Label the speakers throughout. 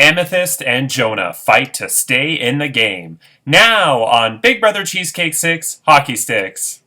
Speaker 1: Amethyst and Jonah fight to stay in the game. Now on Big Brother Cheesecake 6 Hockey Sticks.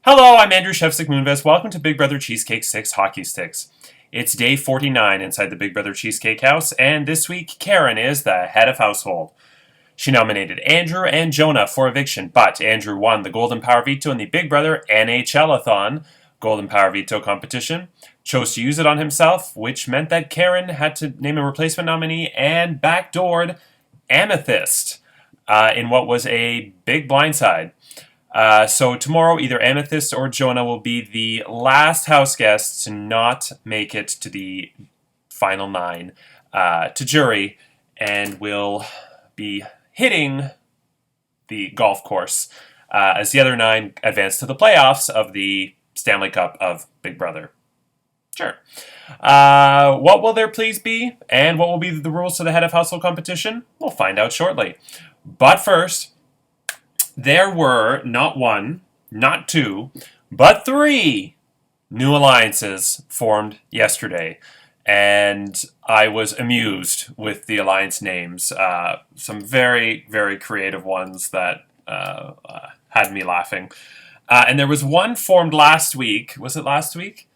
Speaker 1: Hello, I'm Andrew Shevsik Moonves. Welcome to Big Brother Cheesecake 6 Hockey Sticks. It's day 49 inside the Big Brother Cheesecake house, and this week Karen is the head of household. She nominated Andrew and Jonah for eviction, but Andrew won the Golden Power Veto in the Big Brother NHL-a-thon Golden Power Veto competition, chose to use it on himself, which meant that Karen had to name a replacement nominee and backdoored Amethyst in what was a big blindside. So tomorrow, either Amethyst or Jonah will be the last house guests to not make it to the final 9 to jury, and will be hitting the golf course as the other 9 advance to the playoffs of the Stanley Cup of Big Brother. Sure. What will their pleas be, and what will be the rules to the head of household competition? We'll find out shortly. But first, there were not 1, not 2, but 3 new alliances formed yesterday. And I was amused with the alliance names. Some very, very creative ones that had me laughing. And there was one formed last week. Was it last week?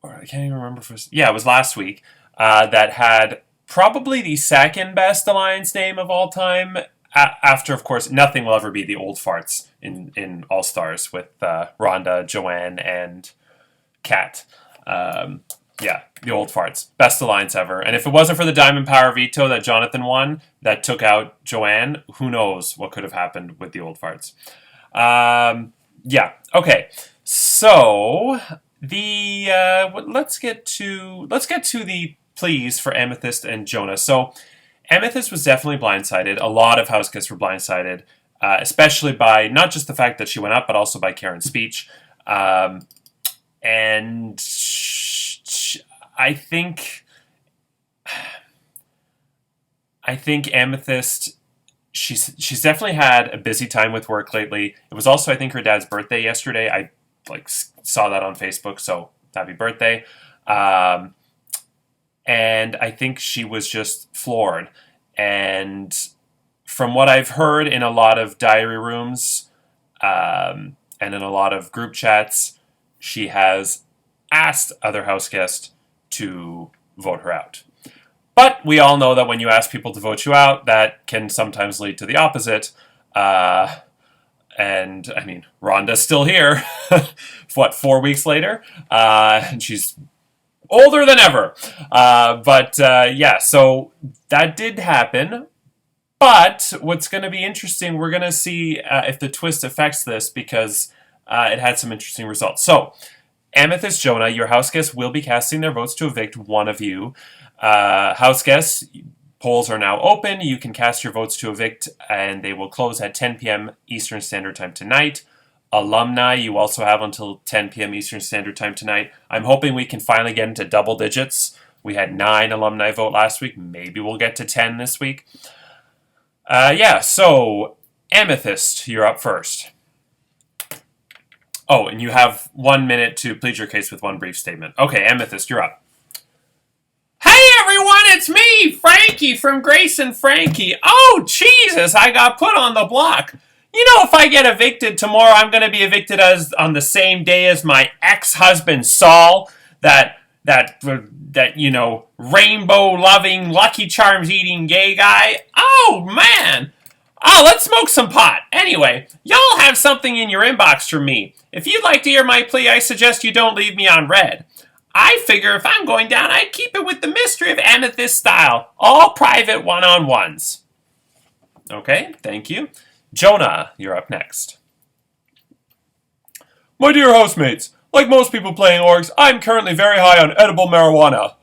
Speaker 1: Or I can't even remember. Yeah, it was last week. That had probably the second best alliance name of all time. After, of course, nothing will ever be the old farts in All Stars with Rhonda, Joanne, and Kat. Yeah, the old farts. Best alliance ever. And if it wasn't for the Diamond Power Veto that Jonathan won, that took out Joanne, who knows what could have happened with the old farts. Yeah, okay. So let's get to the pleas for Amethyst and Jonah. So Amethyst was definitely blindsided. A lot of house guests were blindsided, especially by not just the fact that she went up, but also by Karen's speech. And I think Amethyst, she's definitely had a busy time with work lately. It was also, I think, her dad's birthday yesterday. I saw that on Facebook, so happy birthday. And I think she was just floored. And from what I've heard in a lot of diary rooms and in a lot of group chats, she has asked other house guests to vote her out. But we all know that when you ask people to vote you out, that can sometimes lead to the opposite. And I mean, Rhonda's still here. 4 weeks later? And she's older than ever. Yeah, so that did happen. But what's going to be interesting, we're going to see if the twist affects this, because it had some interesting results. So, Amethyst, Jonah, your house guests will be casting their votes to evict one of you. House guests, polls are now open. You can cast your votes to evict, and they will close at 10 p.m. Eastern Standard Time tonight. Alumni, you also have until 10 p.m. Eastern Standard Time tonight. I'm hoping we can finally get into double digits. We had 9 alumni vote last week. Maybe we'll get to 10 this week. Yeah, so Amethyst, you're up first. Oh, and you have 1 minute to plead your case with one brief statement. Okay, Amethyst, you're up. Hey everyone, it's me, Frankie from Grace and Frankie. Oh, Jesus, I got put on the block. You know, if I get evicted tomorrow, I'm going to be evicted on the same day as my ex-husband, Saul, that rainbow-loving, Lucky Charms-eating gay guy. Oh, man. Oh, let's smoke some pot. Anyway, y'all have something in your inbox for me. If you'd like to hear my plea, I suggest you don't leave me on red. I figure if I'm going down, I'd keep it with the mystery of Amethyst style. All private one-on-ones. Okay, thank you. Jonah, you're up next.
Speaker 2: My dear housemates,
Speaker 1: Like most people playing orcs, I'm currently very high on edible marijuana.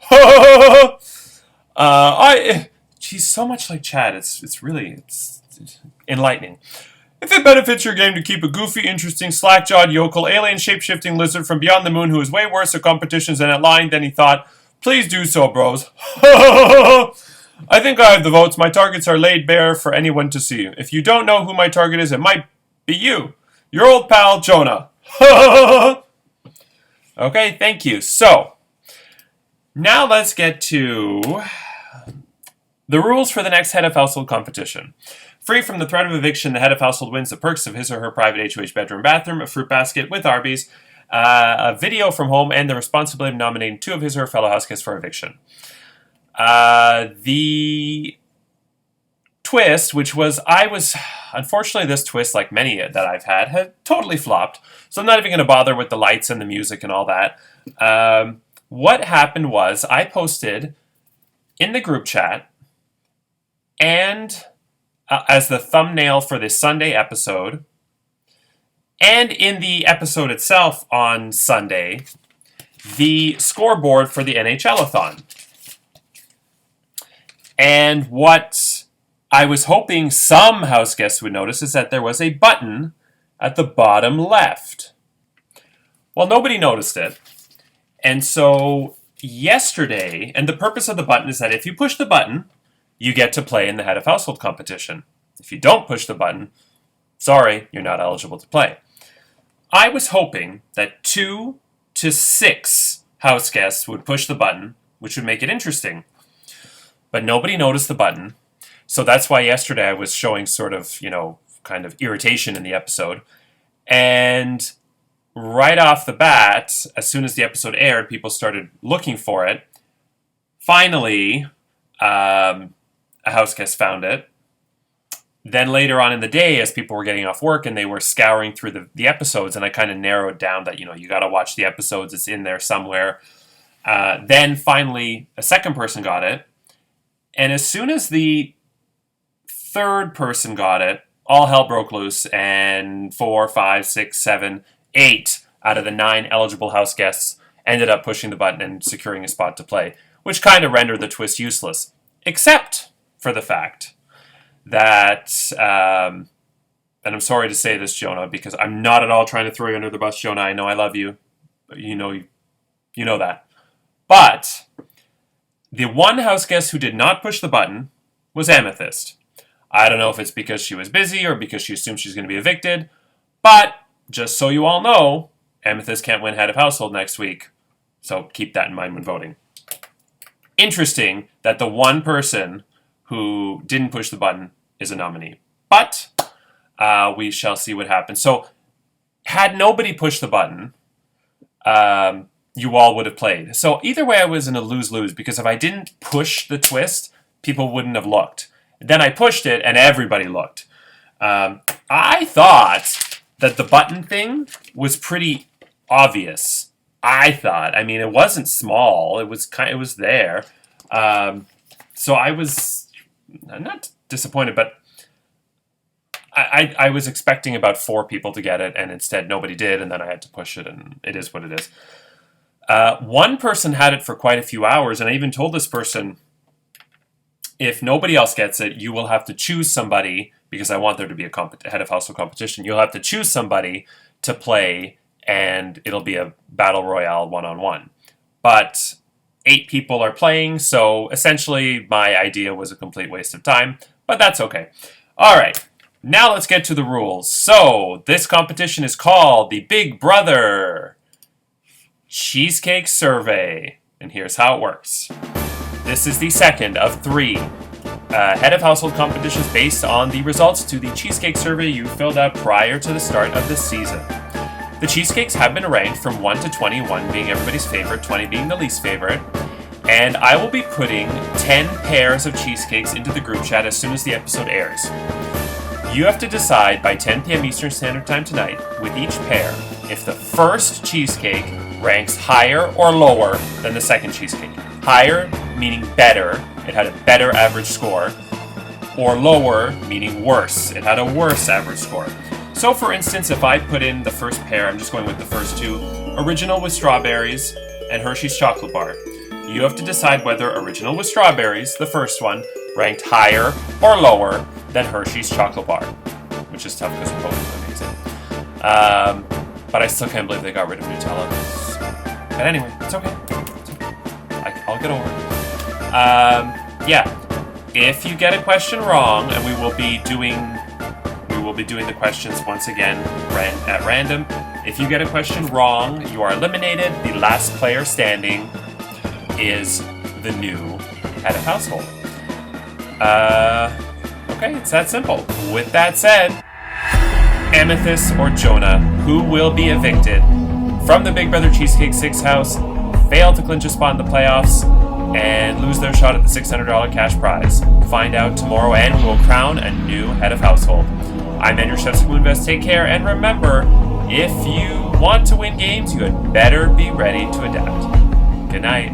Speaker 1: She's so much like Chad. It's really enlightening. If it benefits your game to keep a goofy, interesting, slack-jawed, yokel, alien shape-shifting lizard from beyond the moon who is way worse at competitions and at lying than he thought, please do so, bros. I think I have the votes. My targets are laid bare for anyone to see. If you don't know who my target is, it might be you. Your old pal, Jonah. Okay, thank you. So, now let's get to the rules for the next head of household competition. Free from the threat of eviction, the head of household wins the perks of his or her private HOH bedroom bathroom, a fruit basket with Arby's, a video from home, and the responsibility of nominating 2 of his or her fellow house guests for eviction. The twist, which was, unfortunately this twist, like many that I've had totally flopped. So I'm not even going to bother with the lights and the music and all that. What happened was I posted in the group chat and as the thumbnail for this Sunday episode and in the episode itself on Sunday, the scoreboard for the NHL-a-thon. And what I was hoping some house guests would notice is that there was a button at the bottom left. Well, nobody noticed it. And so yesterday, and the purpose of the button is that if you push the button, you get to play in the head of household competition. If you don't push the button, sorry, you're not eligible to play. I was hoping that 2 to 6 house guests would push the button, which would make it interesting. But nobody noticed the button. So that's why yesterday I was showing sort of, kind of irritation in the episode. And right off the bat, as soon as the episode aired, people started looking for it. Finally, a house guest found it. Then later on in the day, as people were getting off work and they were scouring through the episodes, and I kind of narrowed down that, you got to watch the episodes. It's in there somewhere. Then finally, a second person got it. And as soon as the third person got it, all hell broke loose, and 4, 5, 6, 7, 8 out of the 9 eligible house guests ended up pushing the button and securing a spot to play, which kind of rendered the twist useless, except for the fact that, and I'm sorry to say this, Jonah, because I'm not at all trying to throw you under the bus, Jonah. I know I love you. You know that. But the one house guest who did not push the button was Amethyst. I don't know if it's because she was busy or because she assumed she's going to be evicted, but just so you all know, Amethyst can't win head of household next week, so keep that in mind when voting. Interesting that the one person who didn't push the button is a nominee, but we shall see what happens. So, had nobody pushed the button, you all would have played. So either way, I was in a lose-lose, because if I didn't push the twist, people wouldn't have looked. Then I pushed it, and everybody looked. I thought that the button thing was pretty obvious. I thought. I mean, it wasn't small. It was there. So I'm not disappointed, but I was expecting about 4 people to get it, and instead nobody did, and then I had to push it, and it is what it is. One person had it for quite a few hours, and I even told this person, if nobody else gets it, you will have to choose somebody, because I want there to be a head of household competition. You'll have to choose somebody to play, and it'll be a battle royale one-on-one. But 8 people are playing, so essentially my idea was a complete waste of time, but that's okay. All right, now let's get to the rules. So this competition is called the Big Brother Cheesecake Survey, and here's how it works. This is the second of 3 head of household competitions based on the results to the cheesecake survey you filled out prior to the start of the season. The cheesecakes have been ranked from 1 to 20, 1 being everybody's favorite, 20 being the least favorite, and I will be putting 10 pairs of cheesecakes into the group chat as soon as the episode airs. You have to decide by 10 p.m. Eastern Standard Time tonight, with each pair, if the first cheesecake ranks higher or lower than the second cheesecake. Higher meaning better, it had a better average score, or lower meaning worse, it had a worse average score. So for instance, if I put in the first pair, I'm just going with the first 2, Original with Strawberries, and Hershey's Chocolate Bar. You have to decide whether Original with Strawberries, the first one, ranked higher or lower than Hershey's Chocolate Bar. Which is tough because they're both amazing. But I still can't believe they got rid of Nutella. But anyway, it's okay. I'll get over it. Yeah. If you get a question wrong, and we will be doing the questions once again at random. If you get a question wrong, you are eliminated. The last player standing is the new head of household. Okay, it's that simple. With that said, Amethyst or Jonah, who will be evicted from the Big Brother Cheesecake 6 house, fail to clinch a spot in the playoffs, and lose their shot at the $600 cash prize? Find out tomorrow, and we will crown a new head of household. I'm Andrew Chefs of Moonvest. Take care, and remember, if you want to win games, you had better be ready to adapt. Good night.